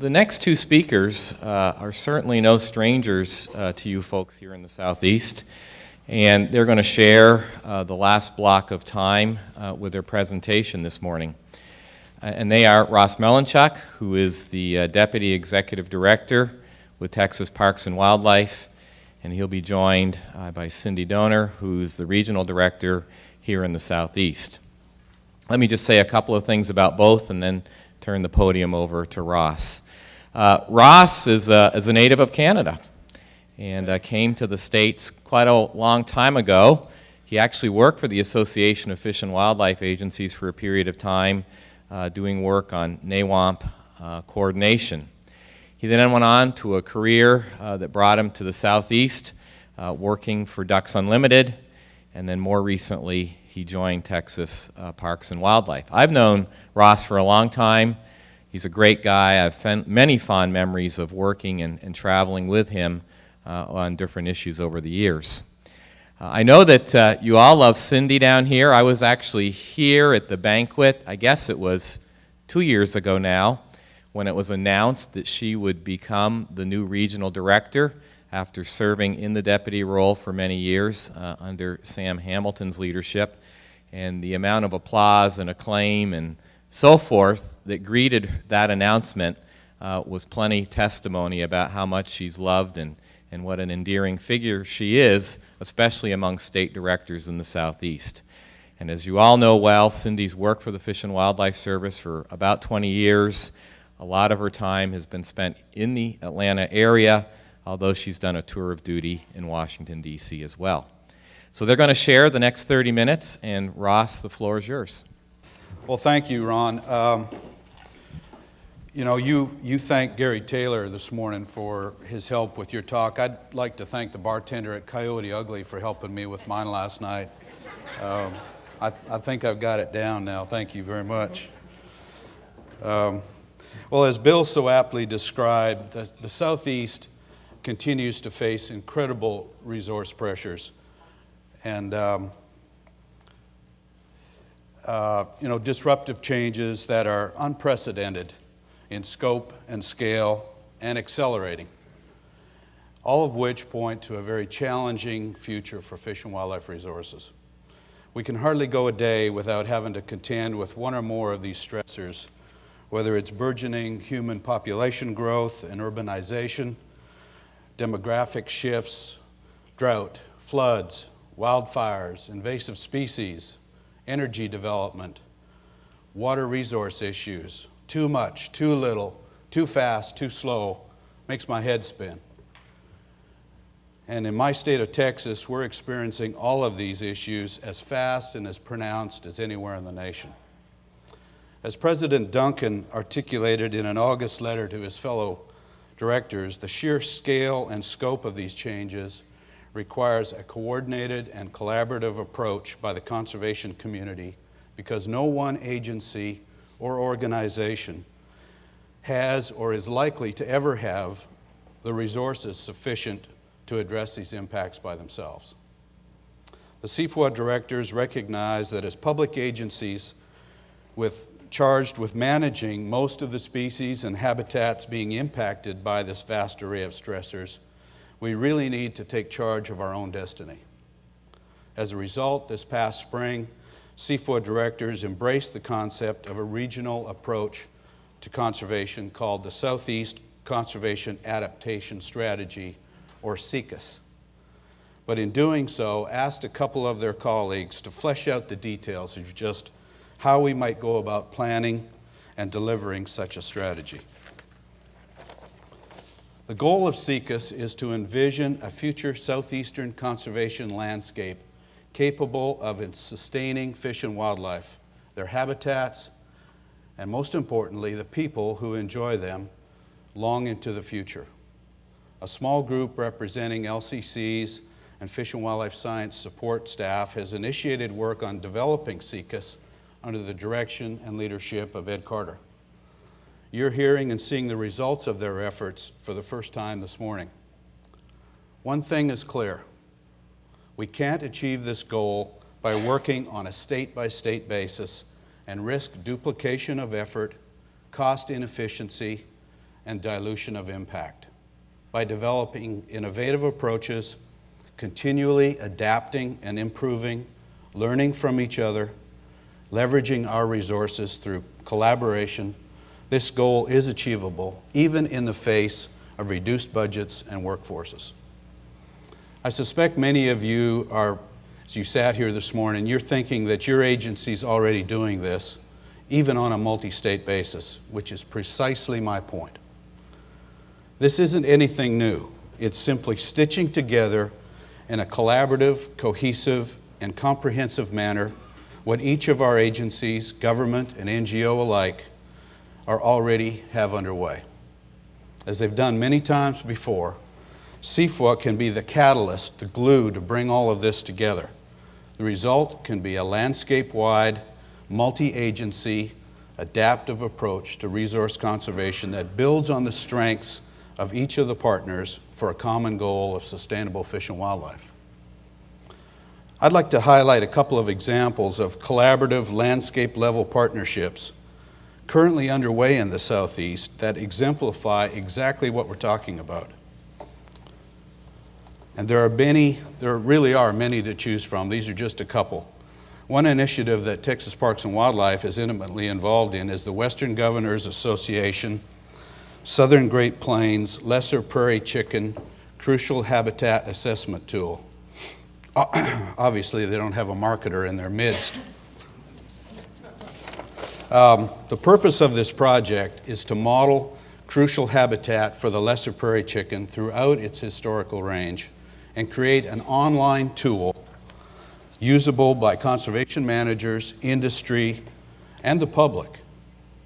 The next two speakers are certainly no strangers to you folks here in the Southeast, and they're going to share the last block of time with their presentation this morning. And they are Ross Melanchuk, who is the Deputy Executive Director with Texas Parks and Wildlife, and he'll be joined by Cindy Donor, who's the Regional Director here in the Southeast. Let me just say a couple of things about both and then turn the podium over to Ross. Ross is a native of Canada and came to the States quite a long time ago. He actually worked for the Association of Fish and Wildlife Agencies for a period of time, doing work on NAWAMP coordination. He then went on to a career that brought him to the Southeast, working for Ducks Unlimited, and then more recently he joined Texas Parks and Wildlife. I've known Ross for a long time. He's a great guy. I've many fond memories of working and traveling with him on different issues over the years. I know that you all love Cindy down here. I was actually here at the banquet, I guess it was 2 years ago now, when it was announced that she would become the new regional director after serving in the deputy role for many years under Sam Hamilton's leadership. And the amount of applause and acclaim and so forth that greeted that announcement was plenty testimony about how much she's loved and what an endearing figure she is, especially among state directors in the Southeast. And as you all know well, Cindy's worked for the Fish and Wildlife Service for about 20 years. A lot of her time has been spent in the Atlanta area, although she's done a tour of duty in Washington, D.C. as well. So they're going to share the next 30 minutes, and Ross, the floor is yours. Well, thank you, Ron. You know, you thanked Gary Taylor this morning for his help with your talk. I'd like to thank the bartender at Coyote Ugly for helping me with mine last night. I think I've got it down now. Thank you very much. Well, as Bill so aptly described, the Southeast continues to face incredible resource pressures. And you know, disruptive changes that are unprecedented in scope and scale and accelerating, all of which point to a very challenging future for fish and wildlife resources. We can hardly go a day without having to contend with one or more of these stressors, whether it's burgeoning human population growth and urbanization, demographic shifts, drought, floods, wildfires, invasive species, energy development, water resource issues, too much, too little, too fast, too slow, makes my head spin. And in my state of Texas, we're experiencing all of these issues as fast and as pronounced as anywhere in the nation. As President Duncan articulated in an August letter to his fellow directors, the sheer scale and scope of these changes requires a coordinated and collaborative approach by the conservation community because no one agency or organization has or is likely to ever have the resources sufficient to address these impacts by themselves. The SEAFWA directors recognize that as public agencies charged with managing most of the species and habitats being impacted by this vast array of stressors, we really need to take charge of our own destiny. As a result, this past spring, SEAFWA directors embraced the concept of a regional approach to conservation called the Southeast Conservation Adaptation Strategy, or SEACAS. But in doing so, asked a couple of their colleagues to flesh out the details of just how we might go about planning and delivering such a strategy. The goal of SEACAS is to envision a future southeastern conservation landscape capable of sustaining fish and wildlife, their habitats, and most importantly, the people who enjoy them long into the future. A small group representing LCCs and Fish and Wildlife Science support staff has initiated work on developing SEACAS under the direction and leadership of Ed Carter. You're hearing and seeing the results of their efforts for the first time this morning. One thing is clear. We can't achieve this goal by working on a state-by-state basis and risk duplication of effort, cost inefficiency, and dilution of impact by developing innovative approaches, continually adapting and improving, learning from each other, leveraging our resources through collaboration. This goal is achievable even in the face of reduced budgets and workforces. I suspect many of you are, as you sat here this morning, you're thinking that your agency's already doing this, even on a multi-state basis, which is precisely my point. This isn't anything new. It's simply stitching together in a collaborative, cohesive, and comprehensive manner what each of our agencies, government and NGO alike, already have underway. As they've done many times before, SEAFWA can be the catalyst, the glue to bring all of this together. The result can be a landscape-wide, multi-agency, adaptive approach to resource conservation that builds on the strengths of each of the partners for a common goal of sustainable fish and wildlife. I'd like to highlight a couple of examples of collaborative landscape-level partnerships currently underway in the Southeast that exemplify exactly what we're talking about. And there really are many to choose from. These are just a couple. One initiative that Texas Parks and Wildlife is intimately involved in is the Western Governors Association Southern Great Plains Lesser Prairie Chicken Crucial Habitat Assessment Tool. Obviously, they don't have a marketer in their midst. The purpose of this project is to model crucial habitat for the lesser prairie chicken throughout its historical range and create an online tool usable by conservation managers, industry, and the public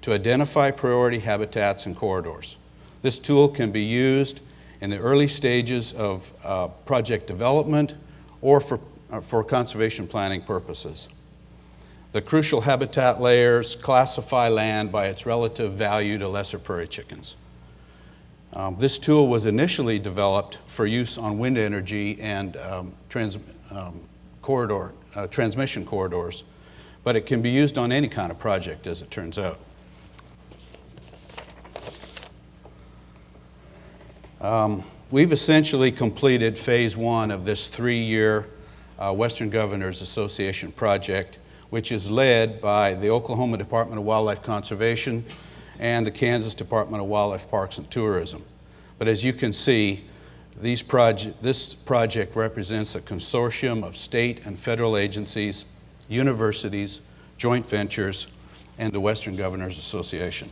to identify priority habitats and corridors. This tool can be used in the early stages of project development or for conservation planning purposes. The crucial habitat layers classify land by its relative value to lesser prairie chickens. This tool was initially developed for use on wind energy and transmission corridors, but it can be used on any kind of project, as it turns out. We've essentially completed phase one of this 3-year Western Governors Association project, which is led by the Oklahoma Department of Wildlife Conservation and the Kansas Department of Wildlife Parks and Tourism. But as you can see, this project represents a consortium of state and federal agencies, universities, joint ventures, and the Western Governors Association.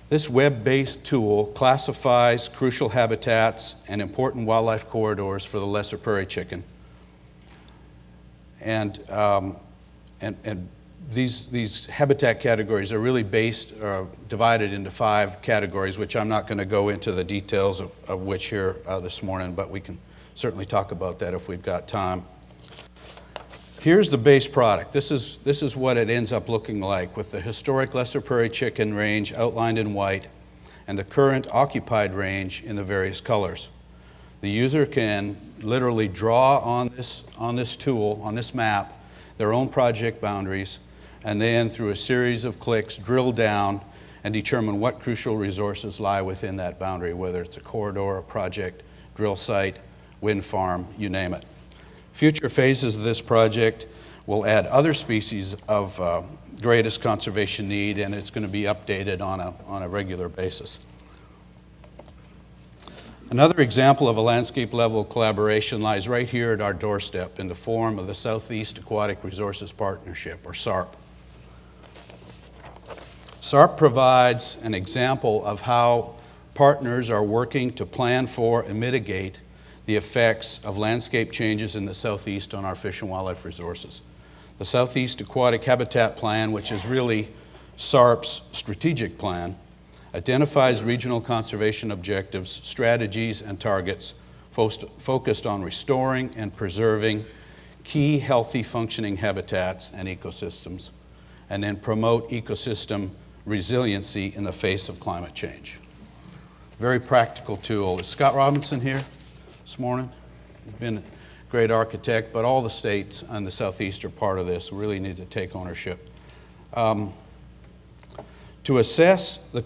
This web-based tool classifies crucial habitats and important wildlife corridors for the lesser prairie chicken. And these habitat categories are really divided into 5 categories, which I'm not going to go into the details of which here this morning, but we can certainly talk about that if we've got time. Here's the base product. This is what it ends up looking like, with the historic lesser prairie chicken range outlined in white and the current occupied range in the various colors. The user can literally draw on this tool, on this map, their own project boundaries, and then through a series of clicks drill down and determine what crucial resources lie within that boundary, whether it's a corridor, a project, drill site, wind farm, you name it. Future phases of this project will add other species of greatest conservation need, and it's going to be updated on a regular basis. Another example of a landscape-level collaboration lies right here at our doorstep in the form of the Southeast Aquatic Resources Partnership, or SARP. SARP provides an example of how partners are working to plan for and mitigate the effects of landscape changes in the Southeast on our fish and wildlife resources. The Southeast Aquatic Habitat Plan, which is really SARP's strategic plan, identifies regional conservation objectives, strategies, and targets focused on restoring and preserving key healthy functioning habitats and ecosystems, and then promote ecosystem resiliency in the face of climate change. Very practical tool. Is Scott Robinson here this morning? He's been a great architect, but all the states in the Southeast are part of this. We really need to take ownership To assess the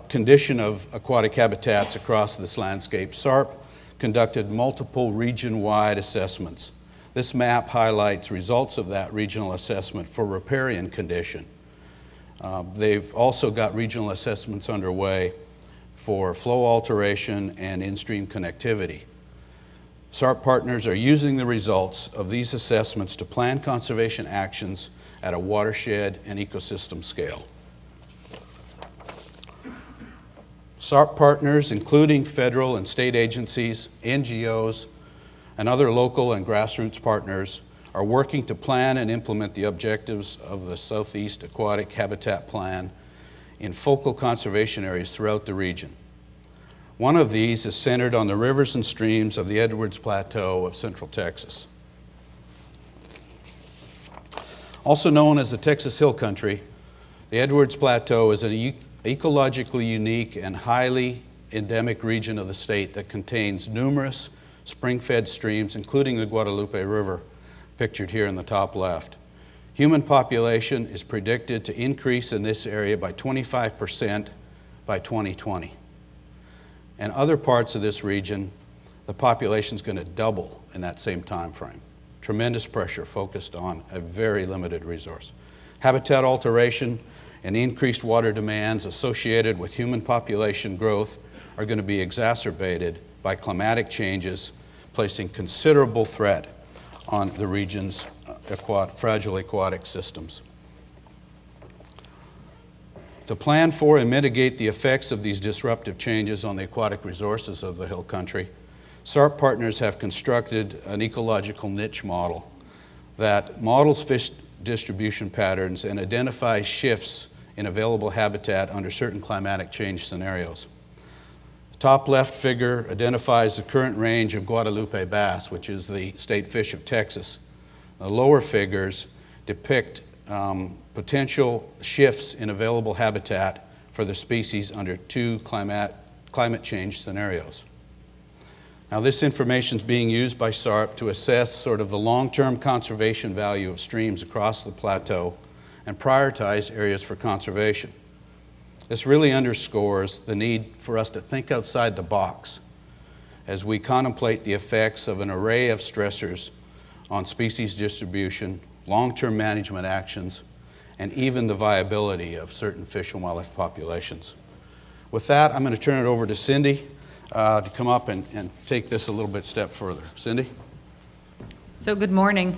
condition of aquatic habitats across this landscape, SARP conducted multiple region-wide assessments. This map highlights results of that regional assessment for riparian condition. They've also got regional assessments underway for flow alteration and in-stream connectivity. SARP partners are using the results of these assessments to plan conservation actions at a watershed and ecosystem scale. SARP partners, including federal and state agencies, NGOs, and other local and grassroots partners, are working to plan and implement the objectives of the Southeast Aquatic Habitat Plan in focal conservation areas throughout the region. One of these is centered on the rivers and streams of the Edwards Plateau of Central Texas. Also known as the Texas Hill Country, the Edwards Plateau is an ecologically unique and highly endemic region of the state that contains numerous spring-fed streams, including the Guadalupe River, pictured here in the top left. Human population is predicted to increase in this area by 25% by 2020. And other parts of this region, the population is going to double in that same time frame. Tremendous pressure focused on a very limited resource. Habitat alteration and increased water demands associated with human population growth are going to be exacerbated by climatic changes, placing considerable threat on the region's fragile aquatic systems. To plan for and mitigate the effects of these disruptive changes on the aquatic resources of the Hill Country, SARP partners have constructed an ecological niche model that models fish distribution patterns and identifies shifts in available habitat under certain climatic change scenarios. The top left figure identifies the current range of Guadalupe bass, which is the state fish of Texas. The lower figures depict potential shifts in available habitat for the species under two climate change scenarios. Now, this information is being used by SARP to assess sort of the long-term conservation value of streams across the plateau and prioritize areas for conservation. This really underscores the need for us to think outside the box as we contemplate the effects of an array of stressors on species distribution, long-term management actions, and even the viability of certain fish and wildlife populations. With that, I'm going to turn it over to Cindy to come up and take this a little bit step further. Cindy? So good morning.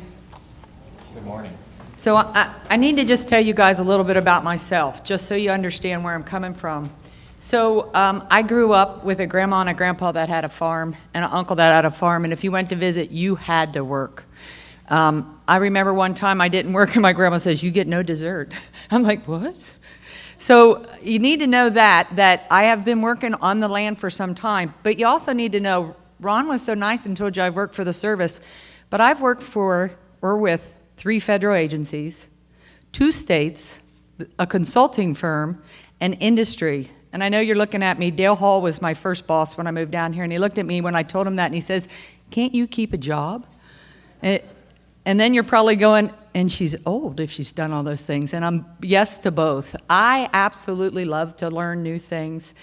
Good morning. So I need to just tell you guys a little bit about myself, just so you understand where I'm coming from. So I grew up with a grandma and a grandpa that had a farm and an uncle that had a farm, and if you went to visit, you had to work. I remember one time I didn't work and my grandma says, "You get no dessert." I'm like, what? So you need to know that I have been working on the land for some time, but you also need to know, Ron was so nice and told you I've worked for the service, but I've worked for or with 3 federal agencies, 2 states, a consulting firm, and industry. And I know you're looking at me. Dale Hall was my first boss when I moved down here, and he looked at me when I told him that, and he says, "Can't you keep a job?" And then you're probably going, and she's old if she's done all those things. And I'm yes to both. I absolutely love to learn new things,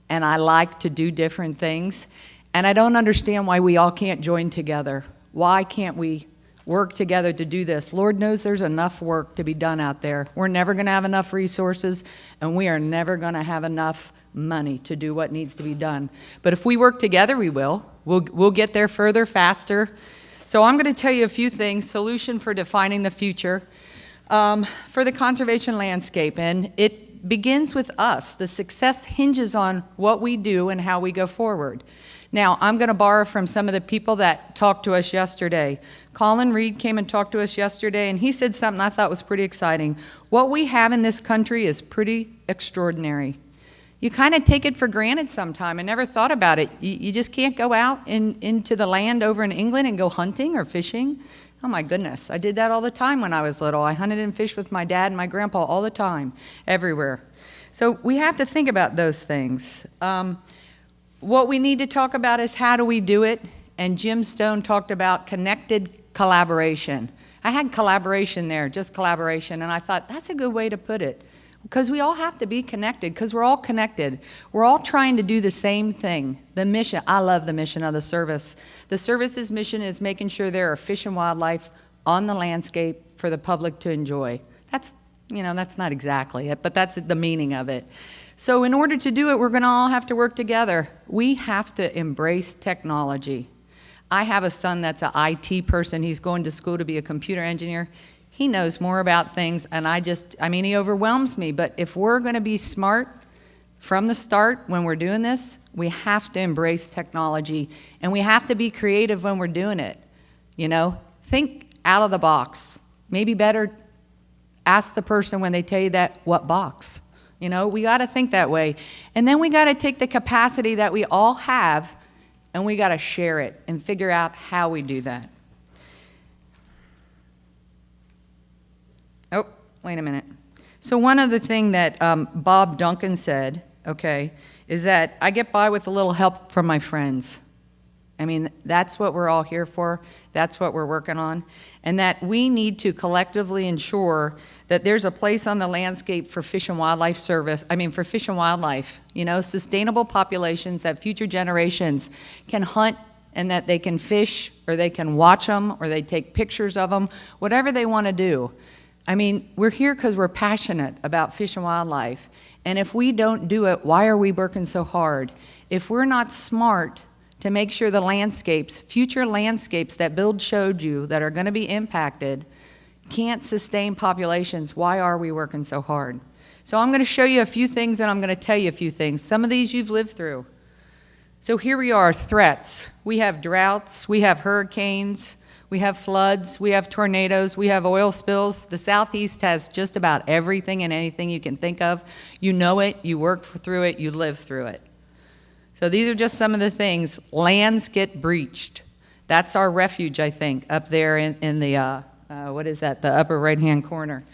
and I like to do different things. And I don't understand why we all can't join together. Why can't we work together to do this? Lord knows there's enough work to be done out there. We're never going to have enough resources, and we are never going to have enough money to do what needs to be done. But if we work together, we will. We'll get there further, faster. So I'm going to tell you a few things, solution for defining the future for the conservation landscape. And it begins with us. The success hinges on what we do and how we go forward. Now, I'm going to borrow from some of the people that talked to us yesterday. Colin Reed came and talked to us yesterday, and he said something I thought was pretty exciting. What we have in this country is pretty extraordinary. You kind of take it for granted sometime. I never thought about it. You just can't go out into the land over in England and go hunting or fishing. Oh my goodness, I did that all the time when I was little. I hunted and fished with my dad and my grandpa all the time, everywhere. So we have to think about those things. What we need to talk about is how do we do it and Jim Stone talked about connected collaboration. I had collaboration there, just collaboration, and I thought that's a good way to put it, because we all have to be connected, because we're all connected. We're all trying to do the same thing. The mission, I love the mission of the service. The service's mission is making sure there are fish and wildlife on the landscape for the public to enjoy. That's, you know, that's not exactly it, but that's the meaning of it. So in order to do it, we're going to all have to work together. We have to embrace technology. I have a son that's an IT person. He's going to school to be a computer engineer. He knows more about things, and I mean, he overwhelms me. But if we're going to be smart from the start when we're doing this, we have to embrace technology, and we have to be creative when we're doing it. You know, think out of the box. Maybe better ask the person when they tell you that, what box? You know, we got to think that way. And then we got to take the capacity that we all have, and we got to share it and figure out how we do that. Oh, wait a minute. So one other thing that Bob Duncan said, okay, is that I get by with a little help from my friends. I mean, that's what we're all here for. That's what we're working on. And that we need to collectively ensure that there's a place on the landscape for fish and wildlife service, for fish and wildlife, you know, sustainable populations that future generations can hunt and that they can fish or they can watch them or they take pictures of them, whatever they want to do. I mean, we're here because we're passionate about fish and wildlife. And if we don't do it, why are we working so hard? If we're not smart to make sure the landscapes, future landscapes that Bill showed you that are going to be impacted, can't sustain populations, why are we working so hard? So I'm going to show you a few things and I'm going to tell you a few things. Some of these you've lived through. So here we are, threats. We have droughts, we have hurricanes, we have floods, we have tornadoes, we have oil spills. The Southeast has just about everything and anything you can think of. You know it, you work through it, you live through it. So these are just some of the things. Lands get breached. That's our refuge, I think, up there in the, what is that, the upper right-hand corner.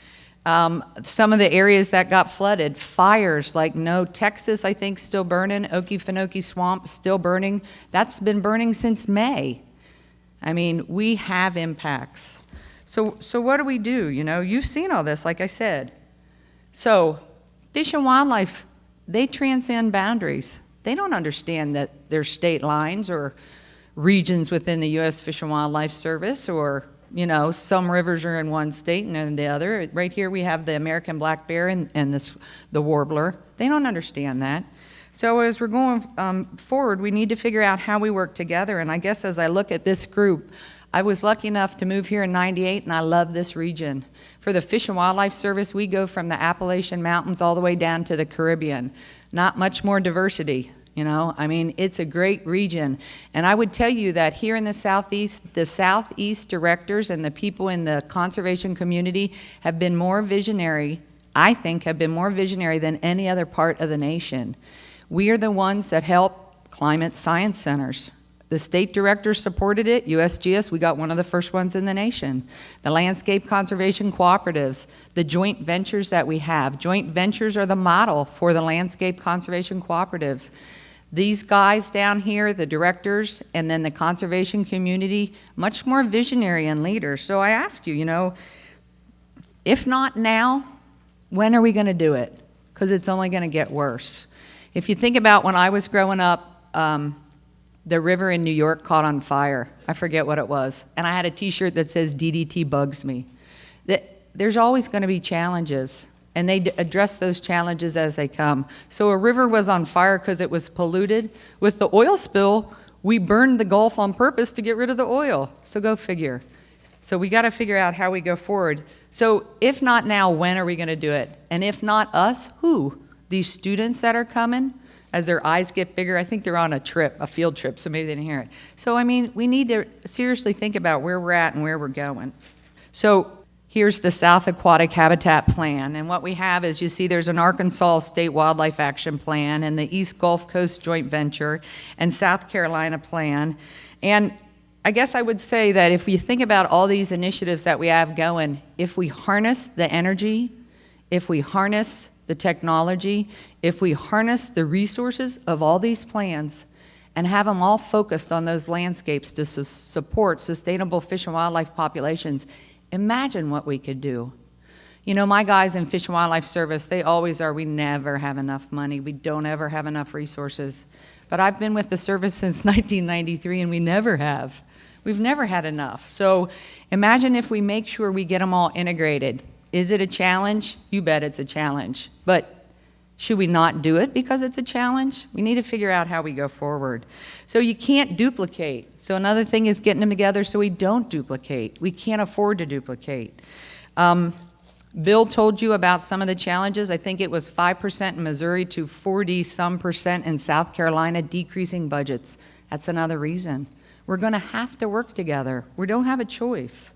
Some of the areas that got flooded, fires like Texas, I think, still burning. Okefenokee Swamp still burning. That's been burning since May. I mean, we have impacts. So what do we do? You know, you've seen all this, like I said. So fish and wildlife, they transcend boundaries. They don't understand that there's state lines or regions within the U.S. Fish and Wildlife Service or, you know, some rivers are in one state and in the other. Right here we have the American black bear and the warbler. They don't understand that. So as we're going forward, we need to figure out how we work together. And I guess as I look at this group, I was lucky enough to move here in '98, and I love this region. For the Fish and Wildlife Service, we go from the Appalachian Mountains all the way down to the Caribbean. Not much more diversity, you know. I mean, it's a great region. And I would tell you that here in the Southeast directors and the people in the conservation community have been more visionary, I think, have been more visionary than any other part of the nation. We are the ones that help climate science centers. The state directors supported it, USGS, we got one of the first ones in the nation. The landscape conservation cooperatives, the joint ventures that we have. Joint ventures are the model for the landscape conservation cooperatives. These guys down here, the directors, and then the conservation community, much more visionary and leaders. So I ask you, you know, if not now, when are we going to do it? Because it's only going to get worse. If you think about when I was growing up, the river in New York caught on fire. I forget what it was. And I had a t-shirt that says DDT bugs me. There's always going to be challenges, and they address those challenges as they come. So a river was on fire because it was polluted. With the oil spill, we burned the Gulf on purpose to get rid of the oil. So go figure. So we got to figure out how we go forward. So if not now, when are we going to do it? And if not us, who? These students that are coming, as their eyes get bigger, I think they're on a trip, a field trip, so maybe they didn't hear it. So, I mean, we need to seriously think about where we're at and where we're going. So here's the South Aquatic Habitat Plan. And what we have is, you see there's an Arkansas State Wildlife Action Plan and the East Gulf Coast Joint Venture and South Carolina Plan. And I guess I would say that if you think about all these initiatives that we have going, if we harness the energy, if we harness the technology, if we harness the resources of all these plans, and have them all focused on those landscapes to support sustainable fish and wildlife populations, imagine what we could do. You know, my guys in Fish and Wildlife Service, they always are, we never have enough money. We don't ever have enough resources. But I've been with the service since 1993, and we never have. We've never had enough. So imagine if we make sure we get them all integrated. Is it a challenge? You bet it's a challenge. But should we not do it because it's a challenge? We need to figure out how we go forward. So you can't duplicate. So another thing is getting them together so we don't duplicate. We can't afford to duplicate. Bill told you about some of the challenges. I think it was 5% in Missouri to 40-some% in South Carolina, decreasing budgets. That's another reason. We're going to have to work together. We don't have a choice.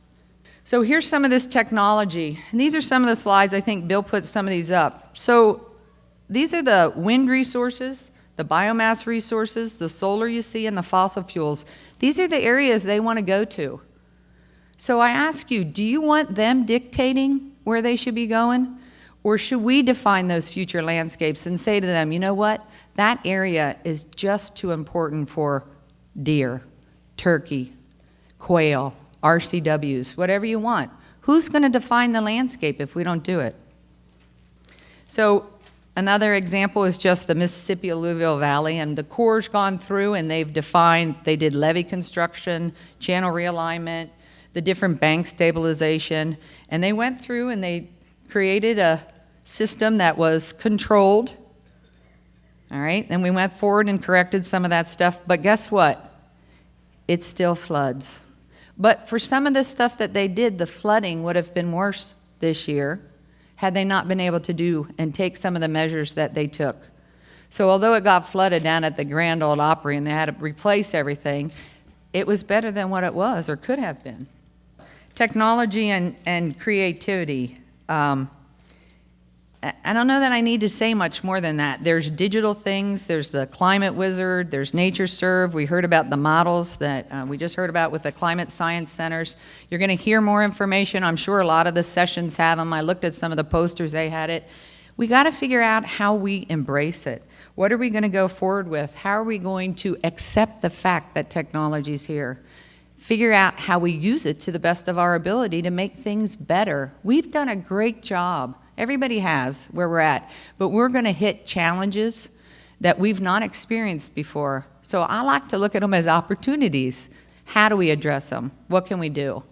So here's some of this technology. And these are some of the slides. I think Bill put some of these up. So these are the wind resources, the biomass resources, the solar you see, and the fossil fuels. These are the areas they want to go to. So I ask you, do you want them dictating where they should be going? Or should we define those future landscapes and say to them, you know what, that area is just too important for deer, turkey, quail, RCWs, whatever you want. Who's going to define the landscape if we don't do it? So another example is just the Mississippi Alluvial Valley, and the Corps' gone through and they've defined, they did levee construction, channel realignment, the different bank stabilization, and they went through and they created a system that was controlled. All right, and we went forward and corrected some of that stuff, but guess what? It still floods. But for some of the stuff that they did, the flooding would have been worse this year had they not been able to do and take some of the measures that they took. So although it got flooded down at the Grand Ole Opry and they had to replace everything, it was better than what it was or could have been. Technology and creativity. I don't know that I need to say much more than that. There's digital things, there's the Climate Wizard, there's NatureServe. We heard about the models that we just heard about with the climate science centers. You're going to hear more information. I'm sure a lot of the sessions have them. I looked at some of the posters, they had it. We got to figure out how we embrace it. What are we going to go forward with? How are we going to accept the fact that technology's here? Figure out how we use it to the best of our ability to make things better. We've done a great job. Everybody has where we're at, but we're going to hit challenges that we've not experienced before. So I like to look at them as opportunities. How do we address them? What can we do?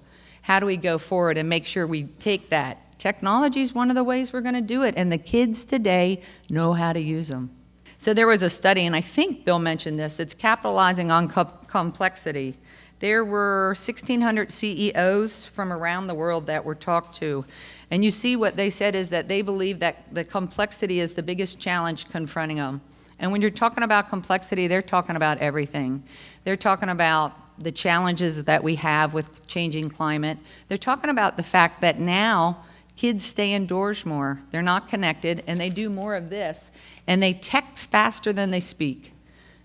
How do we go forward and make sure we take that? Technology is one of the ways we're going to do it, and the kids today know how to use them. So there was a study, and I think Bill mentioned this, it's capitalizing on complexity. There were 1,600 CEOs from around the world that were talked to. And you see what they said is that they believe that the complexity is the biggest challenge confronting them. And when you're talking about complexity, they're talking about everything. They're talking about the challenges that we have with changing climate. They're talking about the fact that now kids stay indoors more. They're not connected, and they do more of this. And they text faster than they speak.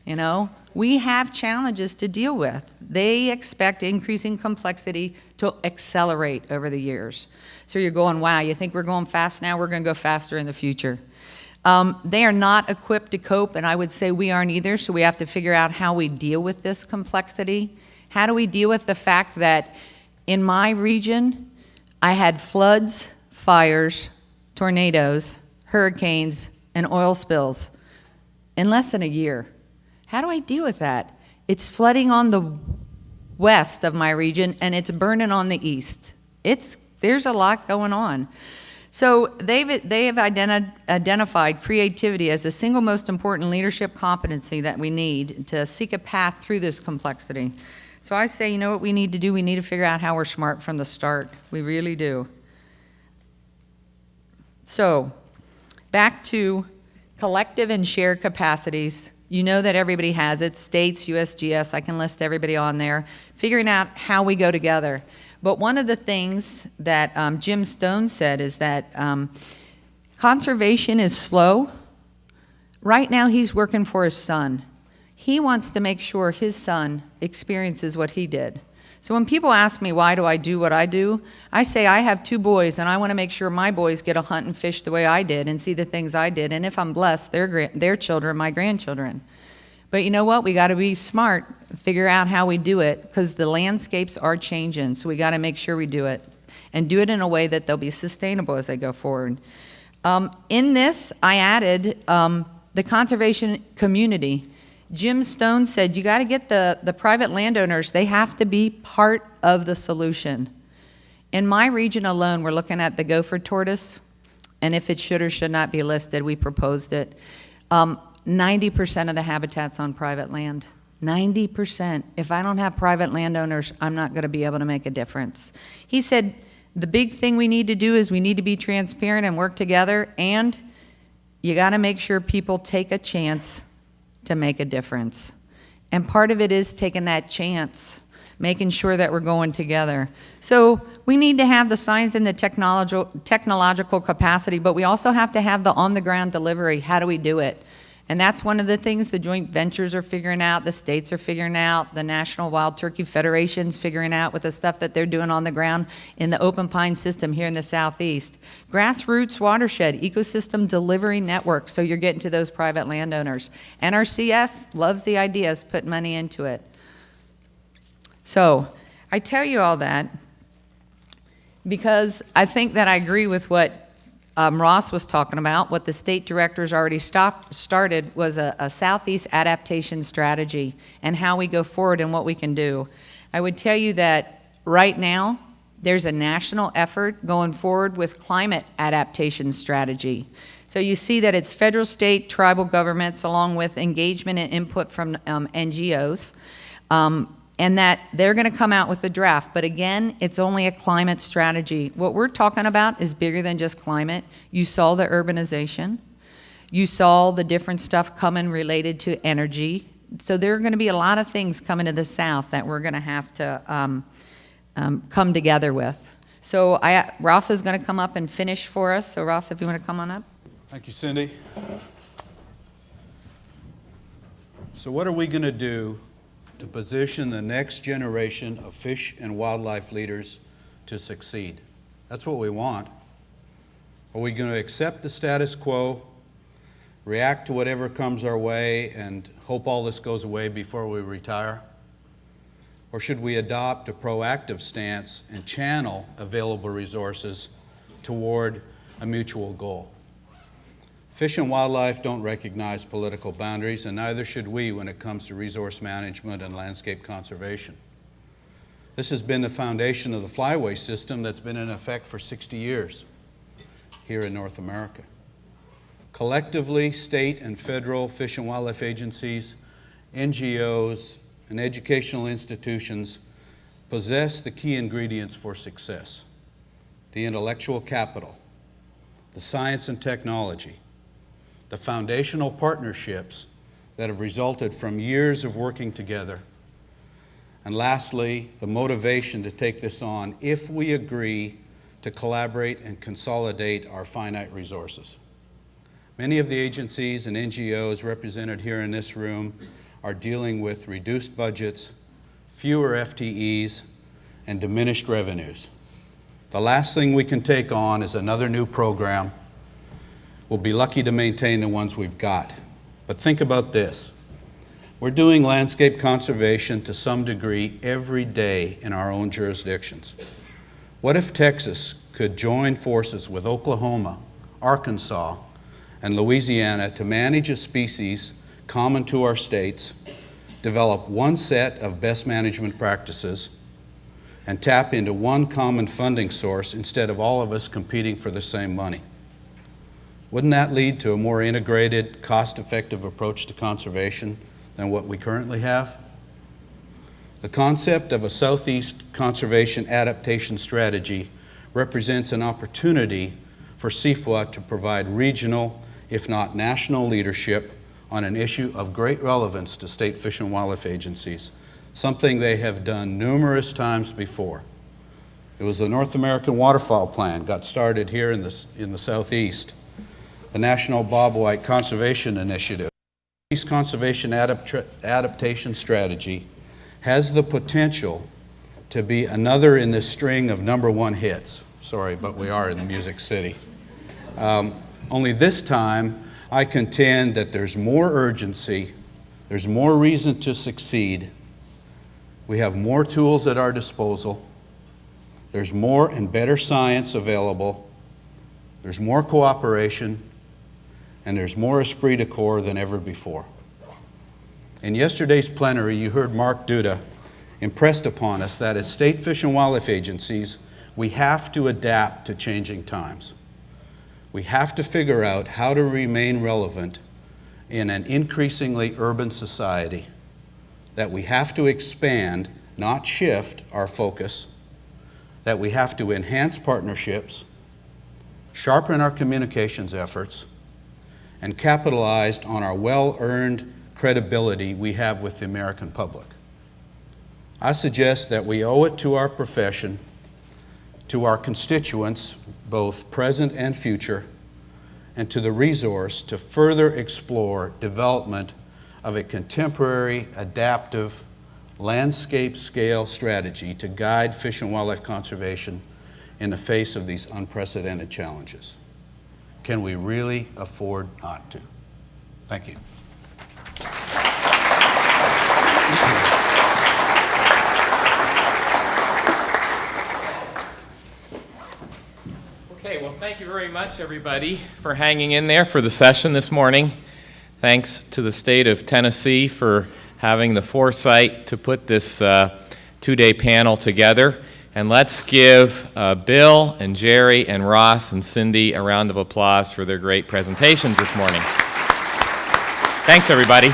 You know, we have challenges to deal with. They expect increasing complexity to accelerate over the years. So you're going, wow, you think we're going fast now? We're going to go faster in the future. They are not equipped to cope, and I would say we aren't either, so we have to figure out how we deal with this complexity. How do we deal with the fact that in my region, I had floods, fires, tornadoes, hurricanes, and oil spills in less than a year? How do I deal with that? It's flooding on the west of my region, and it's burning on the east. There's a lot going on. So they have identified creativity as the single most important leadership competency that we need to seek a path through this complexity. So I say, you know what we need to do? We need to figure out how we're smart from the start. We really do. So back to collective and shared capacities. You know that everybody has it, states, USGS, I can list everybody on there, figuring out how we go together. But one of the things that Jim Stone said is that conservation is slow. Right now he's working for his son. He wants to make sure his son experiences what he did. So when people ask me why do I do what I do, I say I have 2 boys and I want to make sure my boys get to hunt and fish the way I did and see the things I did, and if I'm blessed, their children, my grandchildren. But you know what? We got to be smart, figure out how we do it, because the landscapes are changing. So we got to make sure we do it, and do it in a way that they'll be sustainable as they go forward. In this, I added the conservation community. Jim Stone said, you got to get the private landowners, they have to be part of the solution. In my region alone, we're looking at the gopher tortoise, and if it should or should not be listed, we proposed it. 90% of the habitat's on private land. 90%. If I don't have private landowners, I'm not going to be able to make a difference. He said, the big thing we need to do is we need to be transparent and work together, and you got to make sure people take a chance to make a difference. And part of it is taking that chance, making sure that we're going together. So we need to have the science and the technological capacity, but we also have to have the on-the-ground delivery. How do we do it? And that's one of the things the joint ventures are figuring out, the states are figuring out, the National Wild Turkey Federation's figuring out with the stuff that they're doing on the ground in the open pine system here in the Southeast. Grassroots watershed, ecosystem delivery network, so you're getting to those private landowners. NRCS loves the ideas, put money into it. So I tell you all that because I think that I agree with what Ross was talking about. What the state directors already started was a Southeast adaptation strategy and how we go forward and what we can do. I would tell you that right now there's a national effort going forward with climate adaptation strategy. So you see that it's federal, state, tribal governments along with engagement and input from NGOs. And that they're going to come out with a draft. But again, it's only a climate strategy. What we're talking about is bigger than just climate. You saw the urbanization. You saw the different stuff coming related to energy. So there are going to be a lot of things coming to the South that we're going to have to come together with. So Ross is going to come up and finish for us. So Ross, if you want to come on up. Thank you, Cindy. So what are we going to do to position the next generation of fish and wildlife leaders to succeed? That's what we want. Are we going to accept the status quo, react to whatever comes our way, and hope all this goes away before we retire? Or should we adopt a proactive stance and channel available resources toward a mutual goal? Fish and wildlife don't recognize political boundaries, and neither should we when it comes to resource management and landscape conservation. This has been the foundation of the flyway system that's been in effect for 60 years here in North America. Collectively, state and federal fish and wildlife agencies, NGOs, and educational institutions possess the key ingredients for success: the intellectual capital, the science and technology, the foundational partnerships that have resulted from years of working together, and lastly, the motivation to take this on if we agree to collaborate and consolidate our finite resources. Many of the agencies and NGOs represented here in this room are dealing with reduced budgets, fewer FTEs, and diminished revenues. The last thing we can take on is another new program. We'll be lucky to maintain the ones we've got. But think about this. We're doing landscape conservation to some degree every day in our own jurisdictions. What if Texas could join forces with Oklahoma, Arkansas, and Louisiana to manage a species common to our states, develop one set of best management practices, and tap into one common funding source instead of all of us competing for the same money? Wouldn't that lead to a more integrated, cost-effective approach to conservation than what we currently have? The concept of a Southeast Conservation Adaptation Strategy represents an opportunity for SEAFWA to provide regional, if not national, leadership on an issue of great relevance to state fish and wildlife agencies, something they have done numerous times before. It was the North American Waterfowl Plan, got started here in the Southeast. The National Bobwhite Conservation Initiative. This conservation adaptation strategy has the potential to be another in this string of #1 hits. Sorry, but we are in the Music City. Only this time, I contend that there's more urgency There's more reason to succeed. We have more tools at our disposal. There's more and better science available. There's more cooperation, and there's more esprit de corps than ever before. In yesterday's plenary, you heard Mark Duda impressed upon us that as state fish and wildlife agencies, we have to adapt to changing times. We have to figure out how to remain relevant in an increasingly urban society, that we have to expand, not shift our focus, that we have to enhance partnerships, sharpen our communications efforts, and capitalize on our well-earned credibility we have with the American public. I suggest that we owe it to our profession, to our constituents, both present and future, and to the resource to further explore development of a contemporary, adaptive, landscape-scale strategy to guide fish and wildlife conservation in the face of these unprecedented challenges. Can we really afford not to? Thank you. Okay, well, thank you very much, everybody, for hanging in there for the session this morning. Thanks to the state of Tennessee for having the foresight to put this two-day panel together. And let's give Bill and Jerry and Ross and Cindy a round of applause for their great presentations this morning. Thanks, everybody.